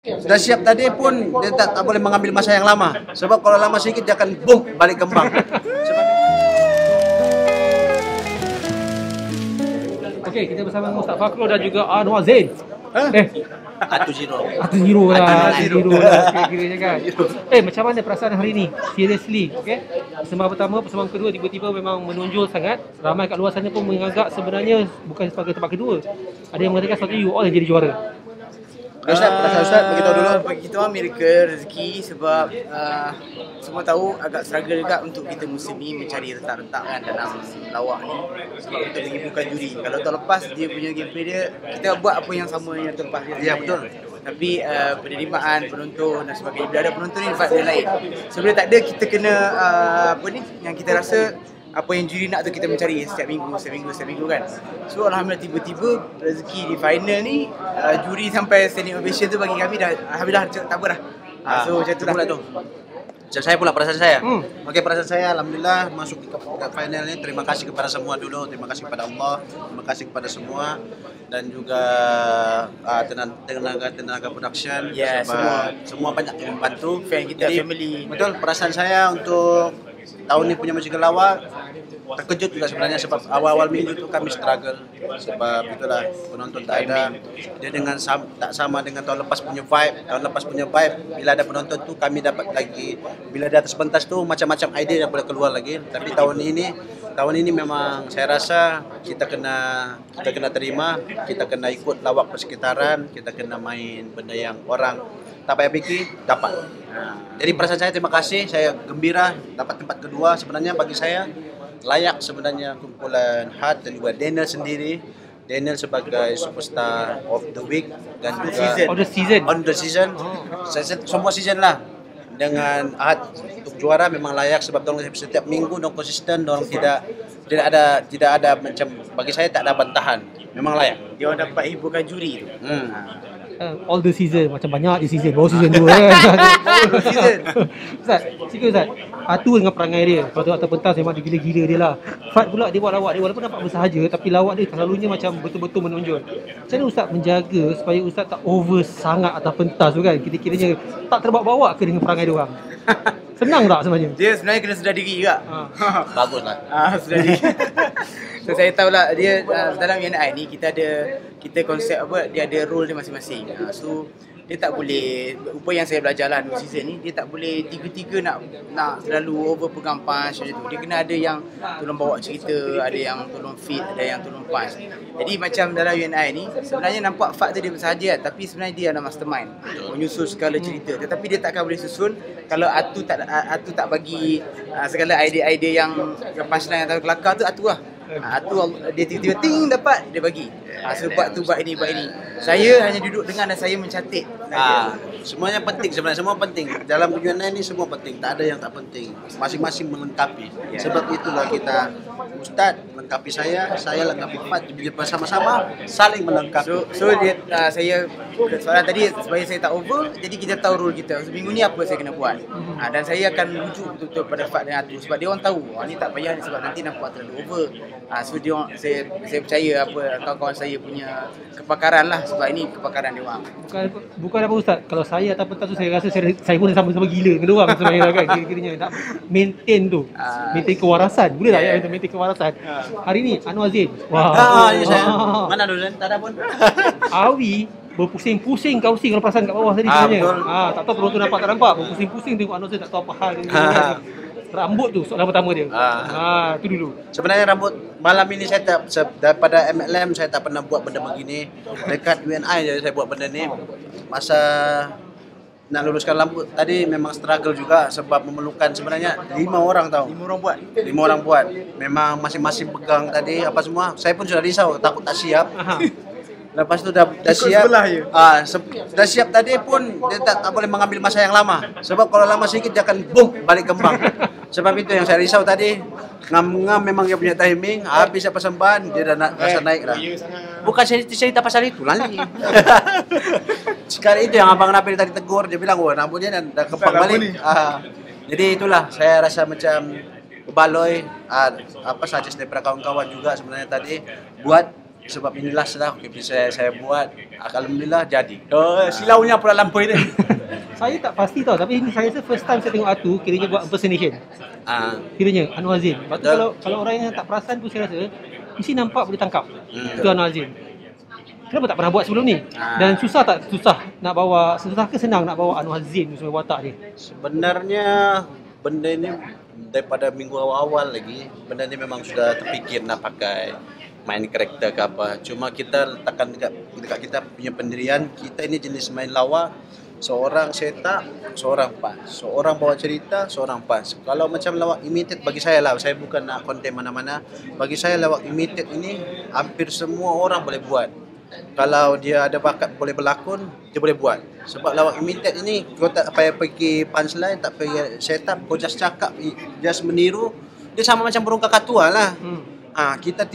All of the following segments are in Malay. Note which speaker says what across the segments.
Speaker 1: Sudah siap tadi pun dia tak boleh mengambil masa yang lama. Sebab kalau lama sedikit dia akan boom balik kembang. Sebab
Speaker 2: Okey, kita bersama Ustaz Fakrul dan juga Anwar Zain.
Speaker 1: Atu Zero.
Speaker 2: Atu Zero lah.
Speaker 1: Atu
Speaker 2: Atu
Speaker 1: Zero.
Speaker 2: Zero lah. Kira-kira kan. Macam mana perasaan hari ni? Seriously, okey. Persembahan pertama, persembahan kedua tiba-tiba memang menonjol sangat. Ramai kat luar sana pun menganggap sebenarnya bukan sebagai tempat kedua. Ada yang mengatakan sepatutnya you all yang jadi juara.
Speaker 1: Ustaz, perasaan Ustaz beritahu dulu.
Speaker 3: Bagi kita orang miracle rezeki sebab semua tahu agak struggle juga untuk kita musim ni mencari retak-retak kan dalam lawak ni sebab untuk menghiburkan juri. Kalau tahun lepas dia punya gameplay dia, kita buat apa yang sama yang tahun lepas dia.
Speaker 1: Ya, betul.
Speaker 3: Tapi penerimaan penonton dan sebagainya, bila ada penonton ni vibe dia lain. Sebelum tak ada kita kena apa ni yang kita rasa apa yang juri nak tu kita mencari setiap minggu kan. So alhamdulillah tiba-tiba rezeki di final ni juri sampai standing ovation tu bagi kami dah alhamdulillah tak apa dah. So macam tu lah tu.
Speaker 1: Macam saya pula perasaan saya. Okey, perasaan saya alhamdulillah masuk ke final ni. Terima kasih kepada semua dulu, terima kasih kepada Allah, terima kasih kepada semua dan juga tenaga production.
Speaker 3: Yes,
Speaker 1: semua banyak yang membantu
Speaker 3: Fan kita, family.
Speaker 1: Betul, perasaan saya untuk tahun ni punya musik lawak terkejut juga sebenarnya sebab awal-awal minggu tu kami struggle sebab itulah penonton tak ada. Dia dengan tak sama dengan tahun lepas punya vibe. Bila ada penonton tu kami dapat lagi, bila di atas pentas tu macam-macam idea yang boleh keluar lagi. Tapi tahun ini memang saya rasa kita kena terima, kita kena ikut lawak persekitaran, kita kena main benda yang orang tak payah fikir dapat. Jadi perasaan saya terima kasih, saya gembira dapat tempat kedua. Sebenarnya bagi saya layak sebenarnya kumpulan Hard dan juga Daniel sendiri. Daniel sebagai superstar of the week dan juga on the season. Semua season lah. Dengan Hard untuk juara memang layak sebab dorang setiap minggu dorang konsisten, dorang tidak ada macam, bagi saya tak ada bantahan. Memang layak.
Speaker 3: Dia orang dapat hiburkan juri tu.
Speaker 2: All the season, macam banyak di season, baru season 2 kan. Ustaz, sikit Ustaz. Atu dengan perangai dia, kalau tengok atas pentas memang dia gila-gila dia lah. Fat pula dia buat lawak dia, walaupun nampak bersahaja tapi lawak dia selalunya macam betul-betul menonjol. Macam mana Ustaz menjaga supaya Ustaz tak over sangat atas pentas tu kan? Kira-kiranya tak terbawa-bawa ke dengan perangai dia orang? Senang tak sebenarnya?
Speaker 3: Dia sebenarnya kena sedar diri juga.
Speaker 1: Baguslah.
Speaker 3: Sedar diri. So saya tahulah dia dalam UNI ni kita konsep apa, dia ada role dia masing-masing. So dia tak boleh, apa yang saya belajar lah 2 season ni, dia tak boleh tiga-tiga nak terlalu over pegang punch macam tu. Dia kena ada yang tolong bawa cerita, ada yang tolong fit, ada yang tolong punch. Jadi macam dalam UNI ni sebenarnya nampak Fat tu dia bersahaja tapi sebenarnya dia adalah mastermind menyusun segala cerita. Tetapi dia takkan boleh susun kalau Atu tak bagi segala idea-idea yang punchline yang terlalu kelakar tu Atu lah. Atu dia tiba-tiba ting dapat dia bagi. So buat ini. Saya hanya duduk dengar dan saya mencatat.
Speaker 1: Semuanya penting sebenarnya, semua penting. Dalam kejuaraan ini semua penting, tak ada yang tak penting. Masing-masing melengkapi. Sebab itulah kita Ustaz melengkapi saya lengkapi Fat, bersama-sama saling melengkapi.
Speaker 3: So dia saya soalan tadi supaya saya tak over, jadi kita tahu role kita. Seminggu ni apa saya kena buat. Dan saya akan rujuk betul-betul pada Fat dan Atu sebab dia orang tahu ni tak payah ni sebab nanti nampak terlalu over. So dia orang, saya percaya apa kawan-kawan saya punya kepakaran lah sebab ini kepakaran dia orang.
Speaker 2: Bukan apa Ustaz, kalau saya atas pentas tu saya rasa saya pun sama-sama gila dengan dia orang sebenarnya kan, kira-kiranya nak maintain tu. Maintain kewarasan. Boleh tak ya maintain kewarasan? Hari ni Anwar Zain. Wah.
Speaker 1: Ya saya. Mana dulu tak ada pun.
Speaker 2: Awi berpusing-pusing kausi kalau perasan kat bawah tadi sebenarnya. Tak tahu penonton nampak tak nampak, berpusing-pusing tengok Anwar Zain tak tahu apa hal dia. Rambut tu soalan pertama dia. Tu dulu.
Speaker 1: Sebenarnya rambut malam ini saya tak, daripada MLM saya tak pernah buat benda begini. Dekat UNI je saya buat benda ni. Masa nak luluskan rambut tadi memang struggle juga sebab memerlukan sebenarnya 5 orang tahu. 5 orang buat. Memang masing-masing pegang tadi apa semua. Saya pun sudah risau, takut tak siap. Lepas tu dah siap. Dah siap tadi pun dia tak boleh mengambil masa yang lama. Sebab kalau lama sedikit dia akan boom balik kembang. Sebab itu yang saya risau tadi. Ngam-ngam memang dia punya timing. Habis persembahan dia dah rasa naik dah. Bukan saya cerita pasal itu lagi. Sekali itu yang Abang Nabil tadi tegur, dia bilang wah rambutnya dah kembang balik. Jadi itulah saya rasa macam baloi apa suggest daripada kawan-kawan juga sebenarnya tadi buat sebab ini last lah saya buat, alhamdulillah jadi. Silaunya pula lampu ini.
Speaker 2: Saya tak pasti tau, tapi ini saya rasa first time saya tengok Atu kiranya buat impersonation. Kiranya Anwar Zain. Lepas tu kalau orang yang tak perasan pun saya rasa mesti nampak boleh tangkap itu Anwar Zain. Kenapa tak pernah buat sebelum ni? Dan susah nak bawa, susah ke senang nak bawa Anwar Zain sebagai watak dia?
Speaker 1: Sebenarnya benda ini daripada minggu awal lagi, benda ini memang sudah terfikir nak pakai main karakter ke apa. Cuma kita letakkan dekat kita punya pendirian, kita ini jenis main lawa. Seorang cetak, seorang pas. Seorang bawa cerita, seorang pas. Kalau macam lawak imitate bagi saya lah, saya bukan nak konten mana-mana. Bagi saya lawak imitate ini hampir semua orang boleh buat. Kalau dia ada bakat boleh berlakon, dia boleh buat. Sebab lawak imitate ini kau tak payah pergi punchline, tak payah setup, kau just cakap, just meniru. Dia sama macam burung kakatua lah. Kita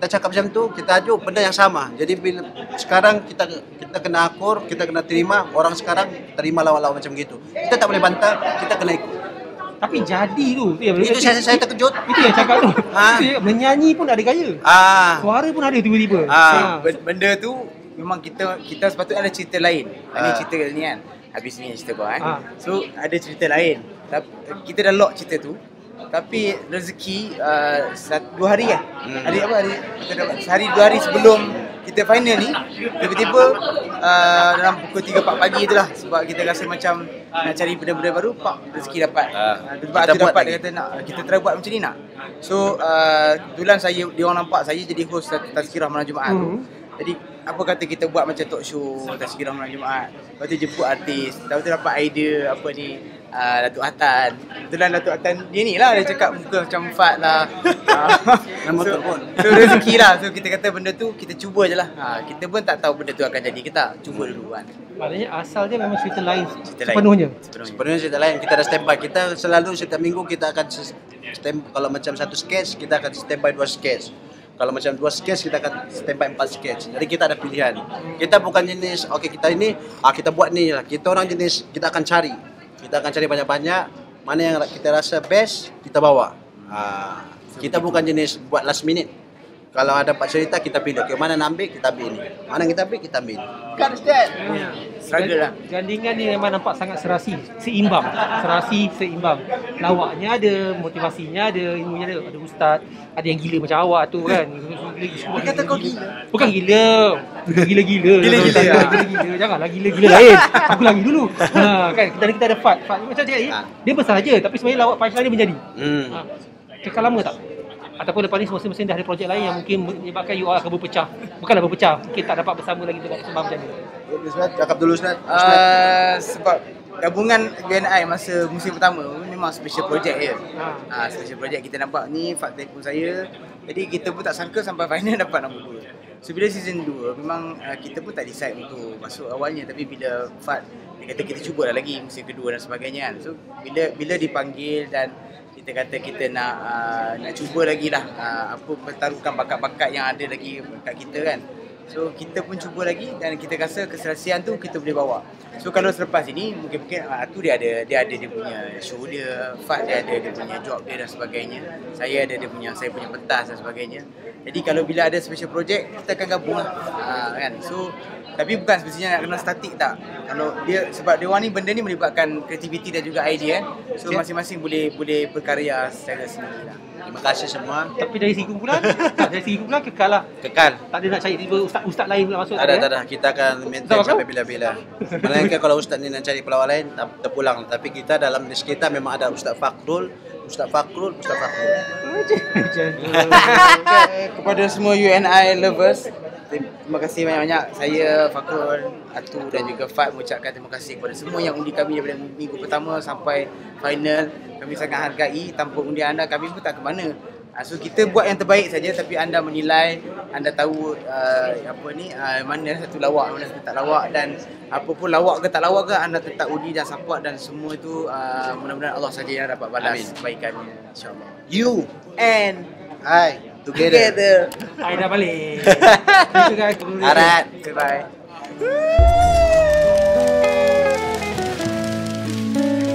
Speaker 1: cakap macam tu, kita ajuk benda yang sama. Jadi bila sekarang kita kena akur, kita kena terima. Orang sekarang terima lawak-lawak macam gitu. Kita tak boleh bantah, kita kena ikut.
Speaker 2: Tapi jadi tu ya,
Speaker 1: Itu saya terkejut.
Speaker 2: Itu yang cakap tu. Menyanyi pun ada gaya. Suara pun ada tiba-tiba.
Speaker 3: Benda tu memang kita sepatutnya ada cerita lain. Ini cerita ni kan. Habis ni cerita buat kan. So ada cerita lain. Kita dah lock cerita tu. Tapi rezeki 2 hari kan? Kita dapat sehari 2 hari sebelum kita final ni, tiba-tiba dalam pukul 3-4 pagi tu lah, sebab kita rasa macam nak cari benda-benda baru, rezeki dapat. Sebab tu dapat, dia kata nak kita try buat macam ni nak. So kebetulan dia orang nampak saya jadi host Tazkirah Malam Jumaat tu. Jadi apa kata kita buat macam talk show Tazkirah Malam Jumaat. Lepas tu jemput artis. Lepas tu dapat idea apa ni, Datuk Atan. Kebetulan Datuk Atan dia ni lah, dia cakap muka macam Fat lah. So rezeki lah. So kita kata benda tu kita cuba je lah. Kita pun tak tahu benda tu akan jadi ke tak. Cuba dulu kan.
Speaker 2: Maknanya asal dia memang cerita lain sepenuhnya.
Speaker 1: Sepenuhnya cerita lain. Kita ada standby. Kita selalu setiap minggu kita akan kalau macam satu sketch kita akan standby 2 sketch. Kalau macam 2 sketch kita akan standby 4 sketch. Jadi kita ada pilihan. Kita bukan jenis kita ini kita buat ni lah. Kita orang jenis kita akan cari. Kita akan cari banyak-banyak, mana yang kita rasa best kita bawa. Kita bukan jenis buat last minute. Kalau ada dapat cerita kita pilih. Mana nak ambil kita ambil ini. Mana kita ambil kita ambil. Kan Ustaz?
Speaker 3: Struggle lah.
Speaker 2: Gandingan ni memang nampak sangat seimbang. Seimbang. Lawaknya ada, motivasinya ada, ilmunya ada. Ada ustaz, ada yang gila macam awak tu kan.
Speaker 3: Dia kata kau gila.
Speaker 2: Bukan gila. Gila-gila.
Speaker 3: Gila-gila.
Speaker 2: Janganlah gila-gila lain. Aku lagi dulu. Kan kita ada Fat macam cakap dia besar je tapi sebenarnya lawak punchline dia menjadi. Cakap lama tak? Ataupun lepas ni masing-masing dah ada projek lain yang mungkin menyebabkan you all akan berpecah. Bukanlah berpecah, mungkin tak dapat bersama lagi untuk sembang macam ni.
Speaker 1: Ustaz, cakap dulu Ustaz.
Speaker 3: Sebab gabungan UNI masa musim pertama memang special project je. Special project kita nampak ni Fat telefon saya. Jadi kita pun tak sangka sampai final dapat nombor 2. So bila season 2 memang kita pun tak decide untuk masuk awalnya, tapi bila Fat dia kata kita cubalah lagi musim kedua dan sebagainya kan. So bila dipanggil dan kita kata kita nak cuba lagi lah apa pertaruhkan bakat-bakat yang ada lagi kat kita kan. So kita pun cuba lagi dan kita rasa keserasian tu kita boleh bawa. So kalau selepas ini mungkin tu dia ada dia punya show dia, Fat dia ada dia punya job dia dan sebagainya. Saya punya pentas dan sebagainya. Jadi kalau bila ada special project kita akan gabung lah kan. So tapi bukan semestinya nak kena statik tak. Kalau dia sebab dia orang ni benda ni melibatkan kreativiti dan juga idea kan. So masing-masing boleh berkarya secara sendiri lah.
Speaker 1: Terima kasih semua.
Speaker 2: Tapi dari segi kumpulan, kekal lah.
Speaker 1: Kekal.
Speaker 2: Tak ada nak cari tiba ustaz lain pula masuk.
Speaker 1: Tak ada. Kita akan maintain sampai bila-bila. Melainkan kalau ustaz ni nak cari pelawak lain, terpulang. Tapi kita dalam list kita memang ada Ustaz Fakrul.
Speaker 3: Kepada semua UNI lovers, terima kasih banyak-banyak. Saya Fakrul, Atu dan juga Fat mengucapkan terima kasih kepada semua yang undi kami daripada minggu pertama sampai final. Kami sangat hargai. Tanpa undian anda kami pun tak ke mana. So kita buat yang terbaik saja, tapi anda menilai, anda tahu mana satu lawak, mana satu tak lawak, dan apa pun lawak ke tak lawak ke anda tetap undi dan support, dan semua itu mudah-mudahan Allah saja yang dapat balas kebaikannya, insyaAllah.
Speaker 1: You
Speaker 3: And
Speaker 1: I together.
Speaker 2: I dah balik. Thank you guys.
Speaker 1: Alright.
Speaker 3: Goodbye.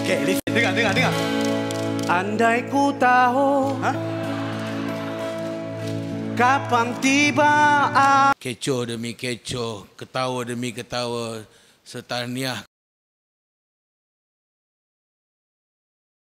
Speaker 3: Okay, listen, dengar.
Speaker 4: Andai ku tahu kapan tiba. Kecoh demi kecoh, ketawa demi ketawa, setahniah